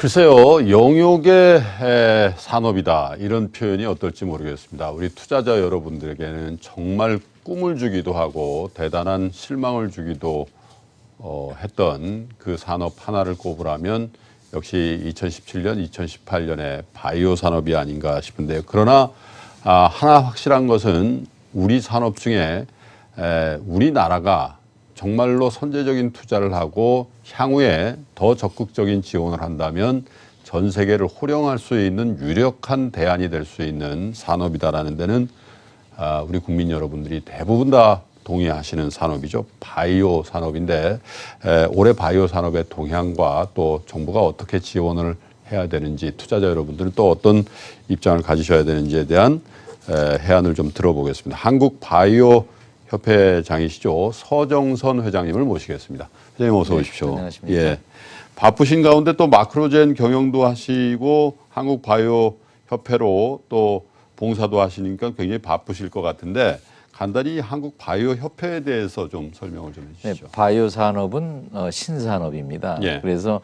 글쎄요, 영역의 산업이다 이런 표현이 어떨지 모르겠습니다. 우리 투자자 여러분들에게는 정말 꿈을 주기도 하고 대단한 실망을 주기도 했던 그 산업 하나를 꼽으라면 역시 2017년, 2018년의 바이오 산업이 아닌가 싶은데요. 그러나 하나 확실한 것은 우리 산업 중에 우리나라가 정말로 선제적인 투자를 하고 향후에 더 적극적인 지원을 한다면 전 세계를 호령할 수 있는 유력한 대안이 될 수 있는 산업이다라는 데는 우리 국민 여러분들이 대부분 다 동의하시는 산업이죠. 바이오 산업인데 올해 바이오 산업의 동향과 또 정부가 어떻게 지원을 해야 되는지 투자자 여러분들은 또 어떤 입장을 가지셔야 되는지에 대한 해안을 좀 들어보겠습니다. 한국 바이오 협회장이시죠. 서정선 회장님을 모시겠습니다. 회장님 어서 오십시오. 안녕하십니까. 예. 바쁘신 가운데 또 마크로젠 경영도 하시고 한국 바이오 협회로 또 봉사도 하시니까 굉장히 바쁘실 것 같은데 간단히 한국 바이오 협회에 대해서 좀 설명을 좀 해주시죠. 네, 바이오 산업은 신산업입니다. 예. 그래서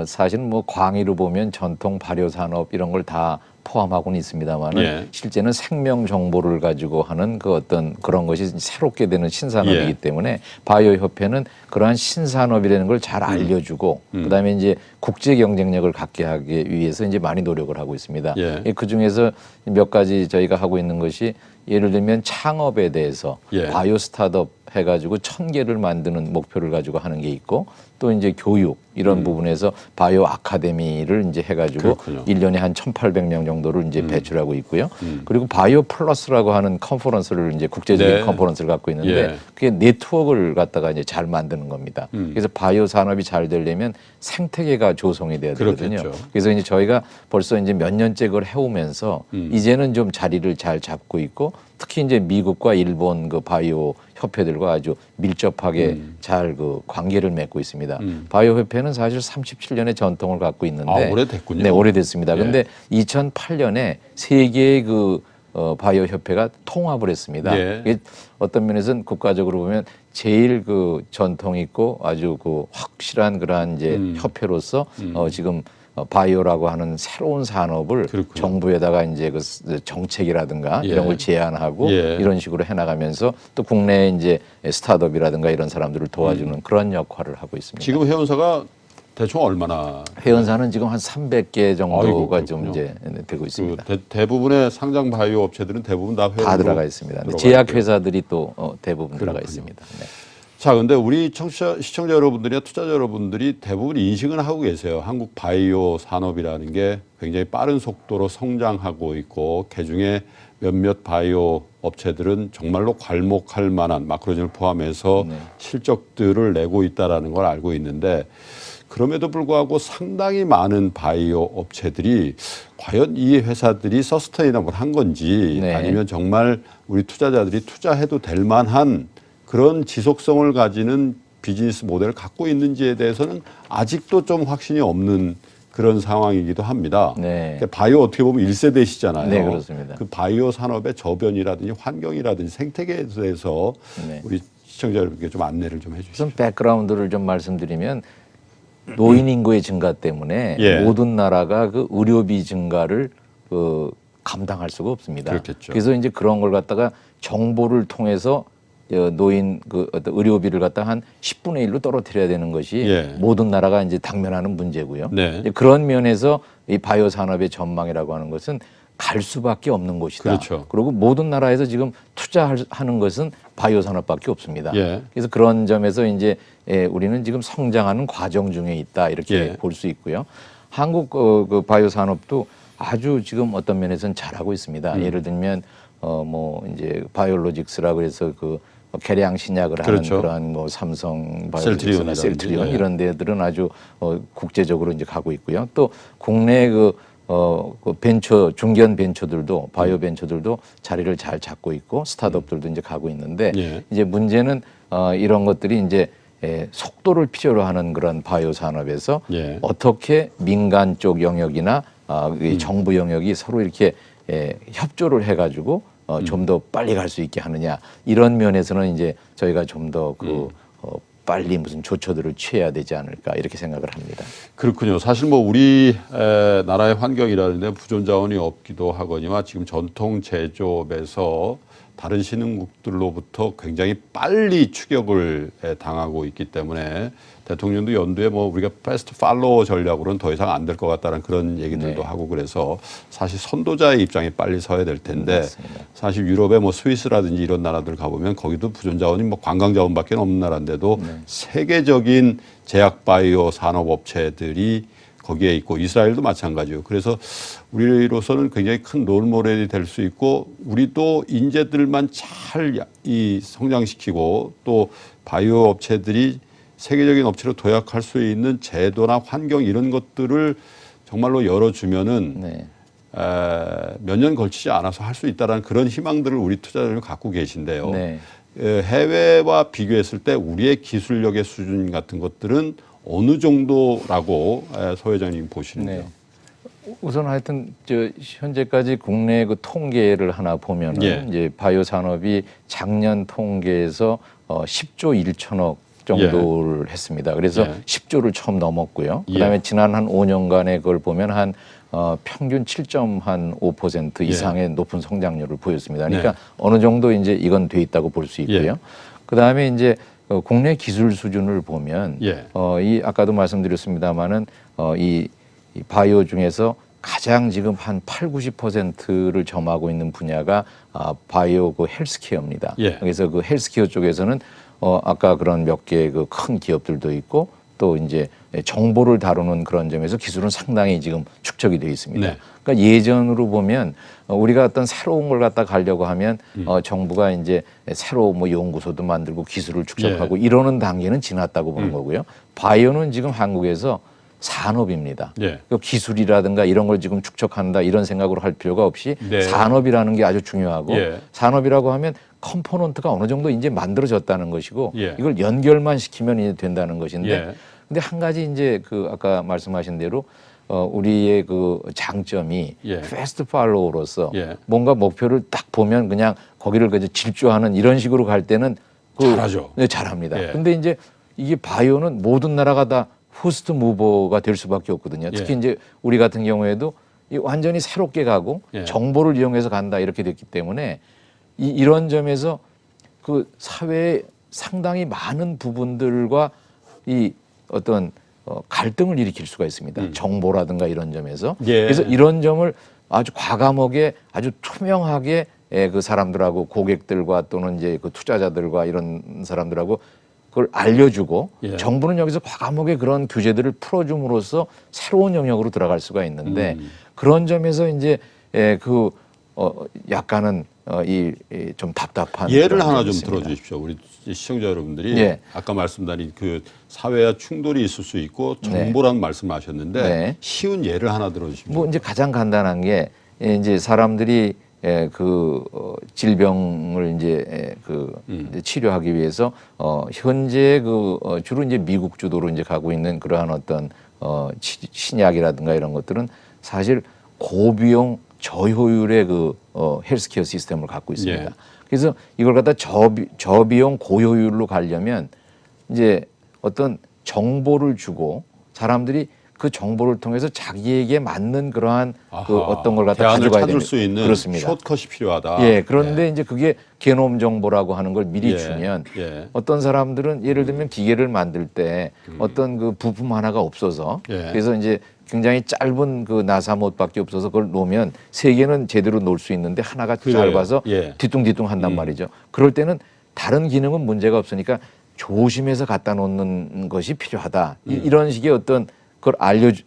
사실은 뭐 광의로 보면 전통 발효 산업 이런 걸 다 포함하고는 있습니다만은 예. 실제는 생명 정보를 가지고 하는 그 어떤 그런 것이 새롭게 되는 신산업이기 예. 때문에 바이오 협회는 그러한 신산업이라는 걸 잘 알려주고 그다음에 이제 국제 경쟁력을 갖게 하기 위해서 이제 많이 노력을 하고 있습니다. 예. 그 중에서 몇 가지 저희가 하고 있는 것이 예를 들면 창업에 대해서 예. 바이오 스타트업 해가지고 1000개를 만드는 목표를 가지고 하는 게 있고 또 이제 교육 이런 부분에서 바이오 아카데미를 이제 해가지고 그렇군요. 1년에 한 1,800명 정도를 이제 배출하고 있고요. 그리고 바이오 플러스라고 하는 컨퍼런스를 이제 국제적인 네. 컨퍼런스를 갖고 있는데 예. 그게 네트워크를 갖다가 이제 잘 만드는 겁니다. 그래서 바이오 산업이 잘 되려면 생태계가 조성이 돼야 되거든요. 그렇겠죠. 그래서 이제 저희가 벌써 이제 몇 년째 그걸 해오면서 이제는 좀 자리를 잘 잡고 있고 특히 이제 미국과 일본 그 바이오 협회들과 아주 밀접하게 잘 그 관계를 맺고 있습니다. 바이오 협회는 사실 37년의 전통을 갖고 있는데 오래됐군요. 네, 오래됐습니다. 예. 근데 2008년에 세 개의 그 바이오 협회가 통합을 했습니다. 예. 이게 어떤 면에서는 국가적으로 보면 제일 그 전통 있고 아주 그 확실한 그러한 이제 협회로서 지금 바이오라고 하는 새로운 산업을 그렇군요. 정부에다가 이제 그 정책이라든가 예. 이런 걸 제안하고 예. 이런 식으로 해나가면서 또 국내 이제 스타트업이라든가 이런 사람들을 도와주는 그런 역할을 하고 있습니다. 지금 회원사가 대충 얼마나 회원사는 지금 한 300개 정도가 아이고, 좀 그렇군요. 이제 되고 있습니다. 대부분의 상장 바이오 업체들은 대부분 다 회원으로 다 들어가 있습니다. 들어가 제약 있고요. 회사들이 또 대부분 들어가 그렇군요. 있습니다. 네. 자, 근데 우리 시청자 여러분들이나 투자자 여러분들이 대부분 인식은 하고 계세요. 한국 바이오 산업이라는 게 굉장히 빠른 속도로 성장하고 있고 그중에 몇몇 바이오 업체들은 정말로 괄목할 만한 마크로젠을 포함해서 실적들을 내고 있다라는 걸 알고 있는데 그럼에도 불구하고 상당히 많은 바이오 업체들이 과연 이 회사들이 서스테이너블한 건지 네. 아니면 정말 우리 투자자들이 투자해도 될 만한 그런 지속성을 가지는 비즈니스 모델을 갖고 있는지에 대해서는 아직도 좀 확신이 없는 그런 상황이기도 합니다. 네. 그러니까 바이오 어떻게 보면 1세대시잖아요. 네, 그렇습니다. 그 바이오 산업의 저변이라든지 환경이라든지 생태계에 대해서 네. 우리 시청자 여러분께 좀 안내를 좀 해주시죠. 우선 백그라운드를 좀 말씀드리면 노인 인구의 증가 때문에 예. 모든 나라가 그 의료비 증가를 감당할 수가 없습니다. 그렇겠죠. 그래서 이제 그런 걸 갖다가 정보를 통해서 노인 그 어떤 의료비를 갖다 한 10분의 1로 떨어뜨려야 되는 것이 예. 모든 나라가 이제 당면하는 문제고요. 네. 이제 그런 면에서 이 바이오 산업의 전망이라고 하는 것은 갈 수밖에 없는 곳이다. 그렇죠. 그리고 모든 나라에서 지금 투자하는 것은 바이오 산업밖에 없습니다. 예. 그래서 그런 점에서 이제 우리는 지금 성장하는 과정 중에 있다 이렇게 예. 볼 수 있고요. 한국 그 바이오 산업도 아주 지금 어떤 면에서는 잘하고 있습니다. 예를 들면 뭐 이제 바이올로직스라고 해서 그 개량 신약을 그렇죠. 하는 그런 뭐 삼성 바이오로직스나 셀트리온 예. 이런 데들은 아주 국제적으로 이제 가고 있고요. 또 국내 그 벤처 중견 벤처들도 바이오 벤처들도 자리를 잘 잡고 있고 스타트업들도 이제 가고 있는데 예. 이제 문제는 이런 것들이 이제 속도를 필요로 하는 그런 바이오 산업에서 예. 어떻게 민간 쪽 영역이나 이 정부 영역이 서로 이렇게 협조를 해가지고 좀 더 빨리 갈 수 있게 하느냐 이런 면에서는 이제 저희가 좀 더 그 빨리 무슨 조처들을 취해야 되지 않을까 이렇게 생각을 합니다. 그렇군요. 사실 뭐 우리 나라의 환경이라는데 부존 자원이 없기도 하거니와 지금 전통 제조업에서 다른 신흥국들로부터 굉장히 빨리 추격을 당하고 있기 때문에 대통령도 연두에 뭐 우리가 패스트 팔로워 전략으로는 더 이상 안 될 것 같다는 그런 얘기들도 하고 그래서 사실 선도자의 입장에 빨리 서야 될 텐데 맞습니다. 사실 유럽의 뭐 스위스라든지 이런 나라들 가보면 거기도 부존 자원이 뭐 관광 자원밖에 없는 나라인데도 세계적인 제약 바이오 산업 업체들이 거기에 있고 이스라엘도 마찬가지요. 그래서 우리로서는 굉장히 큰 롤모델이 될 수 있고 우리도 인재들만 잘 이 성장시키고 또 바이오 업체들이 세계적인 업체로 도약할 수 있는 제도나 환경 이런 것들을 정말로 열어주면은 몇 년 걸치지 않아서 할 수 있다라는 그런 희망들을 우리 투자자들이 갖고 계신데요. 네. 해외와 비교했을 때 우리의 기술력의 수준 같은 것들은 어느 정도라고 서 회장님 보시는지요? 네. 우선 하여튼 저 현재까지 국내 그 통계를 하나 보면은 예. 이제 바이오 산업이 작년 통계에서 10조 1천억 정도를 했습니다. 그래서 예. 10조를 처음 넘었고요. 예. 그다음에 지난 한 5년간의 그걸 보면 한 평균 7.5% 이상의 높은 성장률을 보였습니다. 그러니까 네. 어느 정도 이제 이건 돼 있다고 볼 수 있고요. 예. 그다음에 이제 국내 기술 수준을 보면 예. 이 아까도 말씀드렸습니다마는 이 바이오 중에서 가장 지금 한 80~90%를 점하고 있는 분야가 바이오 그 헬스케어입니다. 예. 그래서 그 헬스케어 쪽에서는 아까 그런 몇 개 그 큰 기업들도 있고 또 이제 정보를 다루는 그런 점에서 기술은 상당히 지금 축적이 되어 있습니다. 네. 그러니까 예전으로 보면 우리가 어떤 새로운 걸 갖다 가려고 하면 정부가 이제 새로 뭐 연구소도 만들고 기술을 축적하고 이러는 단계는 지났다고 보는 거고요. 바이오는 지금 한국에서 산업입니다. 예. 그 기술이라든가 이런 걸 지금 축적한다 이런 생각으로 할 필요가 없이 네. 산업이라는 게 아주 중요하고 예. 산업이라고 하면 컴포넌트가 어느 정도 이제 만들어졌다는 것이고 예. 이걸 연결만 시키면 이제 된다는 것인데 예. 근데 한 가지 이제 그 아까 말씀하신 대로 우리의 그 장점이 예. 패스트 팔로우로서 예. 뭔가 목표를 딱 보면 그냥 거기를 그저 질주하는 이런 식으로 갈 때는 잘하죠. 네, 잘합니다. 예. 근데 이제 이게 바이오는 모든 나라가 다 포스트 무버가 될 수밖에 없거든요. 특히 예. 이제 우리 같은 경우에도 이 완전히 새롭게 가고 예. 정보를 이용해서 간다 이렇게 됐기 때문에 이런 점에서 그 사회의 상당히 많은 부분들과 이 어떤 갈등을 일으킬 수가 있습니다. 정보라든가 이런 점에서. 예. 그래서 이런 점을 아주 과감하게 아주 투명하게 그 사람들하고 고객들과 또는 이제 그 투자자들과 이런 사람들하고 그걸 알려주고 예. 정부는 여기서 과감하게 그런 규제들을 풀어줌으로써 새로운 영역으로 들어갈 수가 있는데 그런 점에서 이제 그 약간은 이 좀 답답한 예를 그런 하나 점이 좀 있습니다. 들어주십시오. 우리 시청자 여러분들이 예. 아까 말씀드린 그 사회와 충돌이 있을 수 있고 정보라는 말씀하셨는데 네. 쉬운 예를 하나 들어주십시오. 뭐 이제 가장 간단한 게 이제 사람들이 그 질병을 이제 이제 치료하기 위해서 현재 그 주로 이제 미국 주도로 이제 가고 있는 그러한 어떤 신약이라든가 이런 것들은 사실 고비용 저효율의 그 헬스케어 시스템을 갖고 있습니다. 예. 그래서 이걸 갖다 저비용 고효율로 가려면 이제 어떤 정보를 주고 사람들이 그 정보를 통해서 자기에게 맞는 그러한 그 어떤 걸 갖다 대안을 가져가야 찾을 됩니다. 수 있는 그렇습니다. 숏컷이 필요하다. 예, 그런데 이제 그게 게놈 정보라고 하는 걸 미리 예. 주면 예. 어떤 사람들은 예를 들면 기계를 만들 때 어떤 그 부품 하나가 없어서 예. 그래서 이제 굉장히 짧은 그 나사못밖에 없어서 그걸 놓으면 세 개는 제대로 놓을 수 있는데 하나가 그래요. 짧아서 예. 뒤뚱뒤뚱 한단 말이죠. 그럴 때는 다른 기능은 문제가 없으니까 조심해서 갖다 놓는 것이 필요하다. 이런 식의 어떤 그걸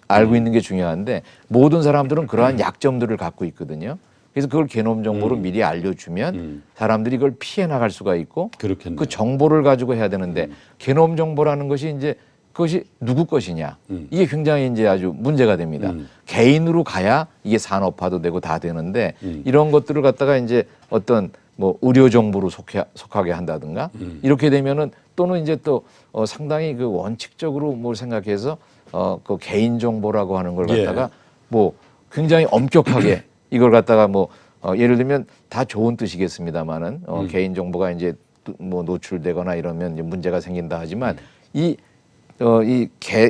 알고 있는 게 중요한데 모든 사람들은 그러한 약점들을 갖고 있거든요. 그래서 그걸 게놈 정보로 미리 알려주면 사람들이 그걸 피해 나갈 수가 있고 그렇겠네요. 그 정보를 가지고 해야 되는데 게놈 정보라는 것이 이제 그것이 누구 것이냐 이게 굉장히 이제 아주 문제가 됩니다. 개인으로 가야 이게 산업화도 되고 다 되는데 이런 것들을 갖다가 이제 어떤 뭐 의료 정보로 속하게 한다든가 이렇게 되면은 또는 이제 또 상당히 그 원칙적으로 뭘 생각해서 그 개인 정보라고 하는 걸 갖다가 예. 뭐 굉장히 엄격하게 이걸 갖다가 뭐 예를 들면 다 좋은 뜻이겠습니다만은 개인 정보가 이제 뭐 노출되거나 이러면 이제 문제가 생긴다 하지만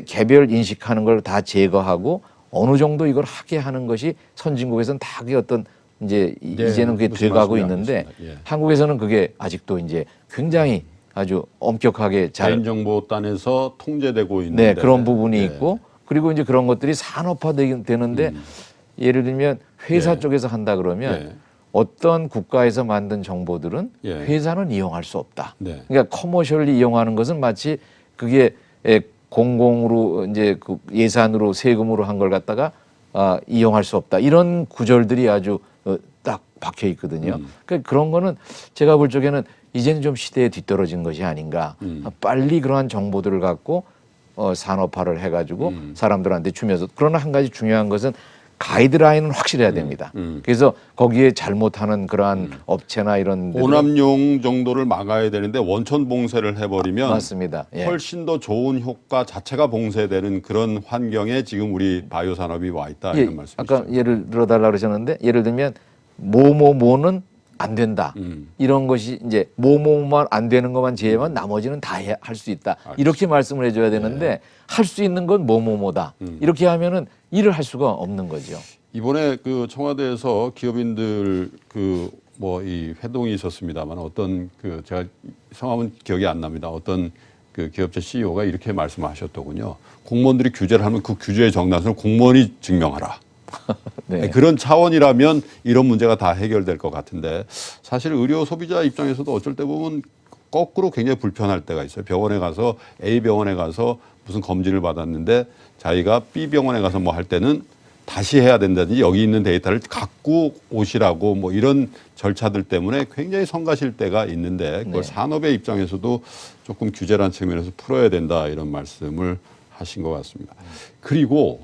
개별 인식하는 걸 다 제거하고 어느 정도 이걸 하게 하는 것이 선진국에서는 다 그게 어떤 이제 이제는 그게 무슨 돼가고 말씀인지 있는데 알겠습니다. 예. 한국에서는 그게 아직도 이제 굉장히 아주 엄격하게 잘 개인정보단에서 통제되고 있는데 그런 부분이 예. 있고 그리고 이제 그런 것들이 산업화되는데 예를 들면 회사 예. 쪽에서 한다 그러면 예. 어떤 국가에서 만든 정보들은 예. 회사는 이용할 수 없다. 네. 그러니까 커머셜리 이용하는 것은 마치 그게 공공으로 이제 그 예산으로 세금으로 한 걸 갖다가 이용할 수 없다. 이런 구절들이 아주 딱 박혀 있거든요. 그러니까 그런 거는 제가 볼 적에는 이제는 좀 시대에 뒤떨어진 것이 아닌가. 빨리 그러한 정보들을 갖고 산업화를 해가지고 사람들한테 주면서 그러나 한 가지 중요한 것은 가이드라인은 확실해야 됩니다. 그래서 거기에 잘못하는 그러한 업체나 이런 데들은 오남용 정도를 막아야 되는데 원천 봉쇄를 해버리면 맞습니다. 예. 훨씬 더 좋은 효과 자체가 봉쇄되는 그런 환경에 지금 우리 바이오 산업이 와 있다 예, 이런 말씀이시죠. 아까 예를 들어달라 그러셨는데 예를 들면 뭐는 안 된다. 이런 것이 이제 뭐만 안 되는 것만 제외하면 나머지는 다 할 수 있다. 이렇게 말씀을 해줘야 되는데 할 수 있는 건 뭐다. 이렇게 하면은 일을 할 수가 없는 거죠. 이번에 그 청와대에서 기업인들 그 뭐 이 회동이 있었습니다만 어떤 그 제가 성함은 기억이 안 납니다. 어떤 그 기업체 CEO가 이렇게 말씀하셨더군요. 공무원들이 규제를 하면 그 규제의 정당성을 공무원이 증명하라. 네. 그런 차원이라면 이런 문제가 다 해결될 것 같은데 사실 의료 소비자 입장에서도 어쩔 때 보면 거꾸로 굉장히 불편할 때가 있어요. 병원에 가서 A 병원에 가서 무슨 검진을 받았는데 자기가 B 병원에 가서 뭐 할 때는 다시 해야 된다든지 여기 있는 데이터를 갖고 오시라고 뭐 이런 절차들 때문에 굉장히 성가실 때가 있는데 그걸 산업의 입장에서도 조금 규제란 측면에서 풀어야 된다 이런 말씀을 하신 것 같습니다. 그리고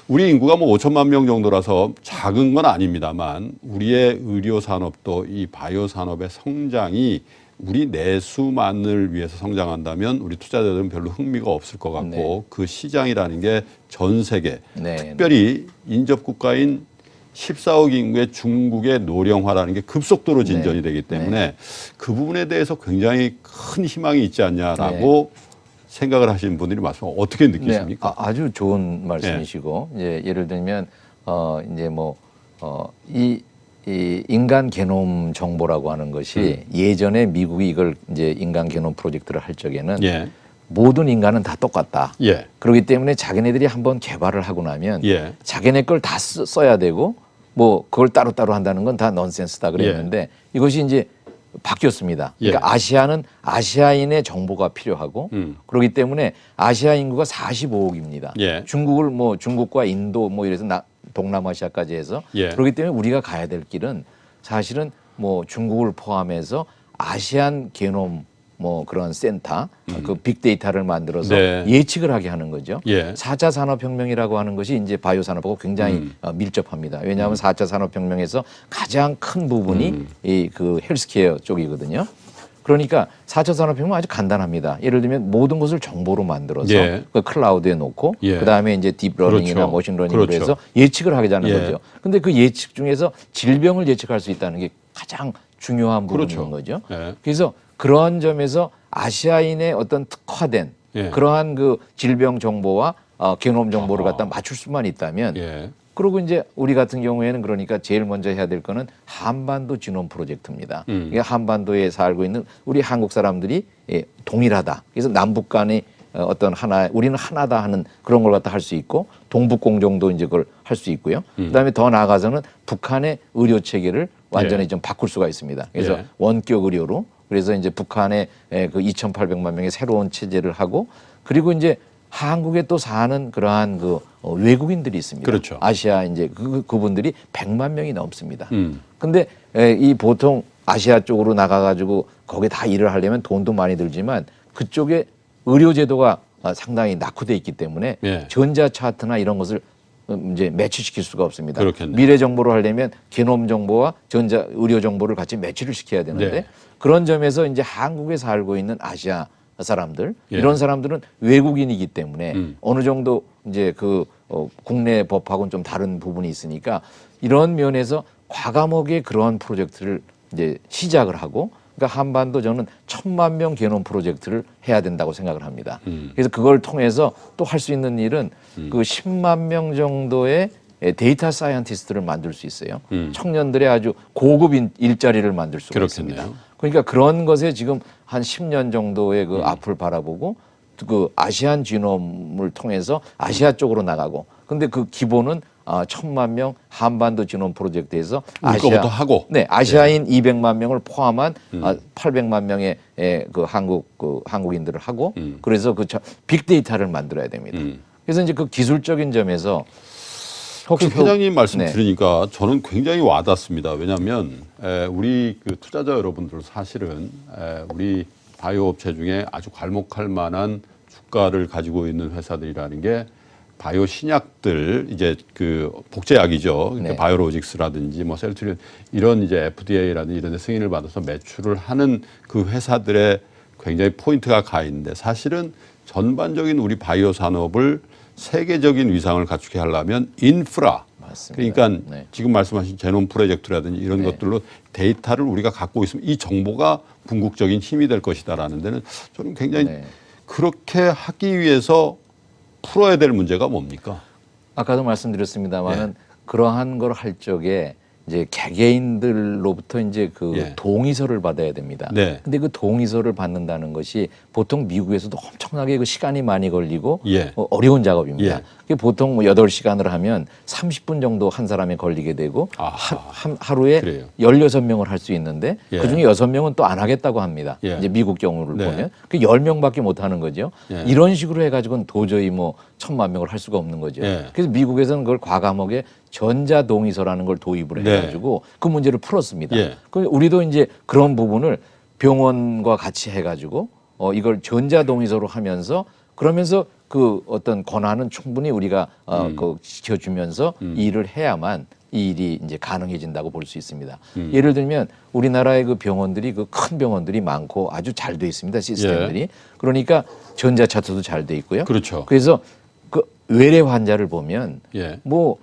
우리 인구가 뭐 5천만 명 정도라서 작은 건 아닙니다만 우리의 의료 산업도 이 바이오 산업의 성장이 우리 내수만을 위해서 성장한다면 우리 투자자들은 별로 흥미가 없을 것 같고 그 시장이라는 게 전 세계 특별히 인접 국가인 14억 인구의 중국의 노령화라는 게 급속도로 진전이 되기 때문에 그 부분에 대해서 굉장히 큰 희망이 있지 않냐라고 생각을 하시는 분들이 많습니다. 어떻게 느끼십니까? 아주 좋은 말씀이시고 이제 예를 들면 이제 이 인간 게놈 정보라고 하는 것이 예전에 미국이 이걸 이제 인간 게놈 프로젝트를 할 적에는 모든 인간은 다 똑같다. 그렇기 때문에 자기네들이 한번 개발을 하고 나면 자기네 걸 다 써야 되고 뭐 그걸 따로따로 한다는 건 다 넌센스다 그랬는데 이것이 이제 바뀌었습니다. 그러니까 아시아는 아시아인의 정보가 필요하고 그렇기 때문에 아시아 인구가 45억입니다. 중국을 뭐 중국과 인도 뭐 이래서 동남아시아까지 해서 그렇기 때문에 우리가 가야 될 길은 사실은 뭐 중국을 포함해서 아시안 게놈 뭐 그런 센터 그 빅데이터를 만들어서 예측을 하게 하는 거죠. 4차 산업혁명이라고 하는 것이 이제 바이오 산업하고 굉장히 밀접합니다. 왜냐하면 4차 산업혁명에서 가장 큰 부분이 이 그 헬스케어 쪽이거든요. 그러니까 4차 산업혁명은 아주 간단합니다. 예를 들면 모든 것을 정보로 만들어서 그 클라우드에 놓고 그다음에 이제 딥러닝이나 머신러닝으로 해서 예측을 하게 하는 거죠. 근데 그 예측 중에서 질병을 예측할 수 있다는 게 가장 중요한 부분인 거죠. 그래서 그러한 점에서 아시아인의 어떤 특화된 그러한 그 질병 정보와 게놈 정보를 갖다 맞출 수만 있다면 그리고 이제 우리 같은 경우에는 그러니까 제일 먼저 해야 될 거는 한반도 지놈 프로젝트입니다. 이게 한반도에 살고 있는 우리 한국 사람들이 동일하다. 그래서 남북 간의 어떤 하나 우리는 하나다 하는 그런 걸 갖다 할 수 있고 동북 공정도 이제 그걸 할 수 있고요. 그다음에 더 나아가서는 북한의 의료 체계를 완전히 좀 바꿀 수가 있습니다. 그래서 원격 의료로 그래서 이제 북한의 그 2,800만 명의 새로운 체제를 하고 그리고 이제 한국에 또 사는 그러한 그 외국인들이 있습니다. 아시아 이제 그분들이 100만 명이 넘습니다. 근데 이 보통 아시아 쪽으로 나가가지고 거기에 다 일을 하려면 돈도 많이 들지만 그쪽에 의료 제도가 상당히 낙후돼 있기 때문에 전자 차트나 이런 것을 이제 매치시킬 수가 없습니다. 미래 정보를 하려면 게놈 정보와 전자 의료 정보를 같이 매치를 시켜야 되는데 그런 점에서 이제 한국에 살고 있는 아시아 사람들 이런 사람들은 외국인이기 때문에 어느 정도 이제 그 국내 법하고는 좀 다른 부분이 있으니까 이런 면에서 과감하게 그러한 프로젝트를 이제 시작을 하고 그러니까 한반도 저는 1,000만 명 게놈 프로젝트를 해야 된다고 생각을 합니다. 그래서 그걸 통해서 또 할 수 있는 일은 그 10만 명 정도의 데이터 사이언티스트를 만들 수 있어요. 청년들의 아주 고급 일자리를 만들 수가 그렇겠네요. 있습니다. 그러니까 그런 것에 지금 한 10년 정도의 그 앞을 바라보고 그 아시안 지놈을 통해서 아시아 쪽으로 나가고 근데 그 기본은 1,000만 명 한반도 지놈 프로젝트에서 아시아부터 하고 네, 아시아인 200만 명을 포함한 800만 명의 그 한국인들을 하고 그래서 그 빅데이터를 만들어야 됩니다. 그래서 이제 그 기술적인 점에서 혹시 회장님 말씀 네. 들으니까 저는 굉장히 와닿습니다. 왜냐하면 우리 그 투자자 여러분들 사실은 우리 바이오 업체 중에 아주 괄목할 만한 주가를 가지고 있는 회사들이라는 게 바이오 신약들 이제 그 복제약이죠. 그러니까 네. 바이오로직스라든지 뭐 셀트리온 이런 이제 FDA라든지 이런 데 승인을 받아서 매출을 하는 그 회사들의 굉장히 포인트가 가 있는데 사실은 전반적인 우리 바이오 산업을 세계적인 위상을 갖추게 하려면 인프라 맞습니다. 그러니까 네. 지금 말씀하신 제놈 프로젝트라든지 이런 네. 것들로 데이터를 우리가 갖고 있으면 이 정보가 궁극적인 힘이 될 것이다라는 데는 저는 굉장히 네. 그렇게 하기 위해서 풀어야 될 문제가 뭡니까? 아까도 말씀드렸습니다만은 예. 그러한 걸 할 적에 이제 개개인들로부터 이제 그 예. 동의서를 받아야 됩니다. 네. 근데 그 동의서를 받는다는 것이 보통 미국에서도 엄청나게 그 시간이 많이 걸리고 예. 어려운 작업입니다. 예. 그게 보통 뭐 8시간을 하면 30분 정도 한 사람이 걸리게 되고 하루에 그래요. 16명을 할 수 있는데 예. 그중에 6명은 또 안 하겠다고 합니다. 예. 이제 미국 경우를 네. 보면 그 10명밖에 못 하는 거죠. 예. 이런 식으로 해가지고는 도저히 뭐 1,000만 명을 할 수가 없는 거죠. 예. 그래서 미국에서는 그걸 과감하게 전자동의서라는 걸 도입을 네. 해가지고 그 문제를 풀었습니다. 예. 그 우리도 이제 그런 부분을 병원과 같이 해가지고 이걸 전자동의서로 하면서 그러면서 그 어떤 권한은 충분히 우리가 그 지켜주면서 이 일을 해야만 이 일이 이제 가능해진다고 볼 수 있습니다. 예를 들면 우리나라의 그 병원들이 그 큰 병원들이 많고 아주 잘 돼 있습니다. 시스템들이. 예. 그러니까 전자차트도 잘 돼 있고요. 그렇죠. 그래서 그 외래 환자를 보면 예. 뭐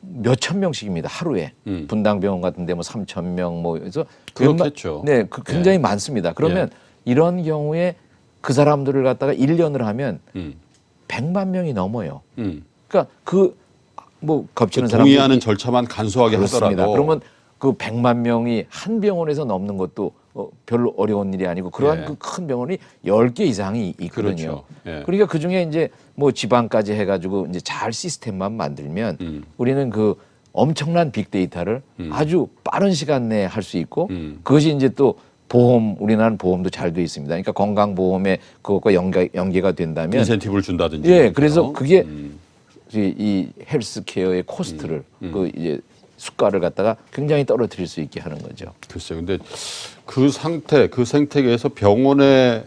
몇천 명씩입니다. 하루에. 음. 분당병원 같은데 뭐 3,000명 뭐 그래서 그렇겠죠. 네, 굉장히 많습니다. 그러면 이런 경우에 그 사람들을 갖다가 1년을 하면 100만 명이 넘어요. 그러니까 그 뭐 겹치는 사람 동의하는 절차만 간소하게 그렇습니다. 하더라도 그러면 그 100만 명이 한 병원에서 넘는 것도 별로 어려운 일이 아니고 그러한 예. 그 큰 병원이 10개 이상이 있거든요. 그렇죠. 예. 그러니까 그 중에 이제 뭐 지방까지 해가지고 이제 잘 시스템만 만들면 우리는 그 엄청난 빅데이터를 아주 빠른 시간 내에 할 수 있고 그것이 이제 또 보험 우리나라는 보험도 잘 돼 있습니다. 그러니까 건강보험에 그것과 연계가 된다면 인센티브를 준다든지. 예, 그래서 그게 음. 이 헬스케어의 코스트를 그 이제 수가를 갖다가 굉장히 떨어뜨릴 수 있게 하는 거죠. 글쎄요. 근데 그 상태, 그 생태계에서 병원의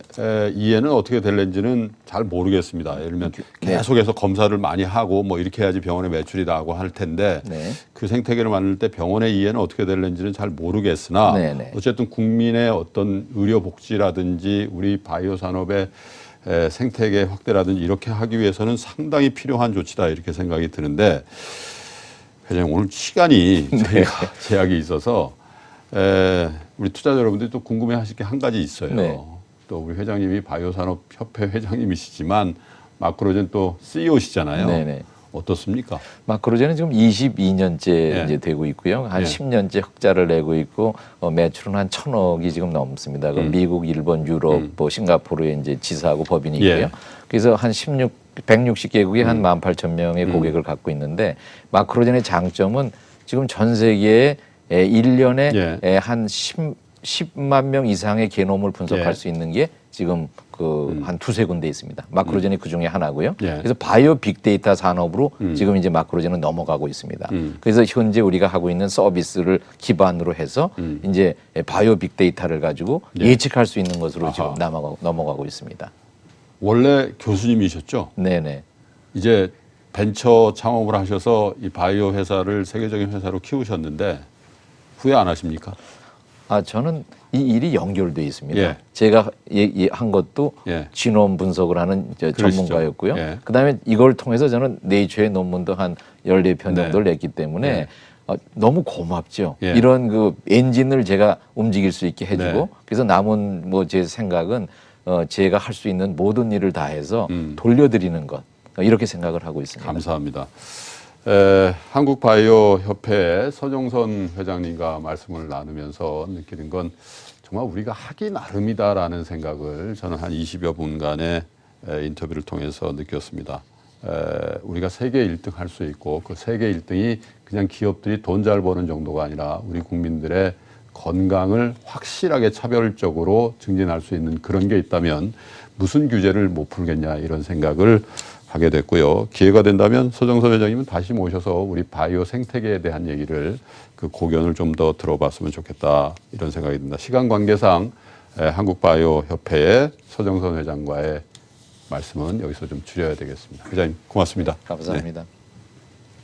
이해는 어떻게 될는지는 잘 모르겠습니다. 예를 들면 계속해서 검사를 많이 하고 뭐 이렇게 해야지 병원의 매출이 나고 할 텐데 네. 그 생태계를 만들 때 병원의 이해는 어떻게 될는지는 잘 모르겠으나 네네. 어쨌든 국민의 어떤 의료 복지라든지 우리 바이오 산업의 생태계 확대라든지 이렇게 하기 위해서는 상당히 필요한 조치다 이렇게 생각이 드는데 회장님 오늘 시간이 저희가 제약이 있어서 우리 투자자 여러분들이 또 궁금해하실 게 한 가지 있어요. 네. 또 우리 회장님이 바이오산업협회 회장님이시지만 마크로젠 또 CEO시잖아요. 네네. 어떻습니까? 마크로젠은 지금 22년째 예. 이제 되고 있고요. 한 예. 10년째 흑자를 내고 있고 매출은 한 1,000억이 지금 넘습니다. 그 미국, 일본, 유럽, 뭐 싱가포르에 이제 지사하고 법인이 있고요. 예. 그래서 한 160개국에 한 18,000명의 고객을 갖고 있는데 마크로젠의 장점은 지금 전 세계에 1년에 예. 한 10만 명 이상의 게놈을 분석할 예. 수 있는 게 지금 그 한 두세 군데 있습니다. 마크로젠이 그 중에 하나고요. 예. 그래서 바이오 빅데이터 산업으로 지금 이제 마크로젠은 넘어가고 있습니다. 그래서 현재 우리가 하고 있는 서비스를 기반으로 해서 이제 바이오 빅데이터를 가지고 예. 예측할 수 있는 것으로 아하. 지금 넘어가고 있습니다. 원래 교수님이셨죠? 네네. 이제 벤처 창업을 하셔서 이 바이오 회사를 세계적인 회사로 키우셨는데 후회 안 하십니까? 저는 이 일이 연결돼 있습니다. 예. 제가 한 것도 예. 지놈 분석을 하는 그러시죠. 전문가였고요. 예. 그다음에 이걸 통해서 저는 네이처의 논문도 한 14편 정도를 네. 냈기 때문에 예. 너무 고맙죠. 예. 이런 그 엔진을 제가 움직일 수 있게 해주고 네. 그래서 남은 뭐 제 생각은 제가 할 수 있는 모든 일을 다해서 돌려드리는 것 이렇게 생각을 하고 있습니다. 감사합니다. 한국바이오협회 서정선 회장님과 말씀을 나누면서 느끼는 건 정말 우리가 하기 나름이다라는 생각을 저는 한 20여 분간의 인터뷰를 통해서 느꼈습니다. 우리가 세계 1등 할 수 있고 그 세계 1등이 그냥 기업들이 돈 잘 버는 정도가 아니라 우리 국민들의 건강을 확실하게 차별적으로 증진할 수 있는 그런 게 있다면 무슨 규제를 못 풀겠냐 이런 생각을 하게 됐고요. 기회가 된다면 서정선 회장님은 다시 모셔서 우리 바이오 생태계에 대한 얘기를 그 고견을 좀 더 들어봤으면 좋겠다 이런 생각이 듭니다. 시간 관계상 한국바이오협회의 서정선 회장과의 말씀은 여기서 좀 줄여야 되겠습니다. 회장님 고맙습니다. 감사합니다. 네.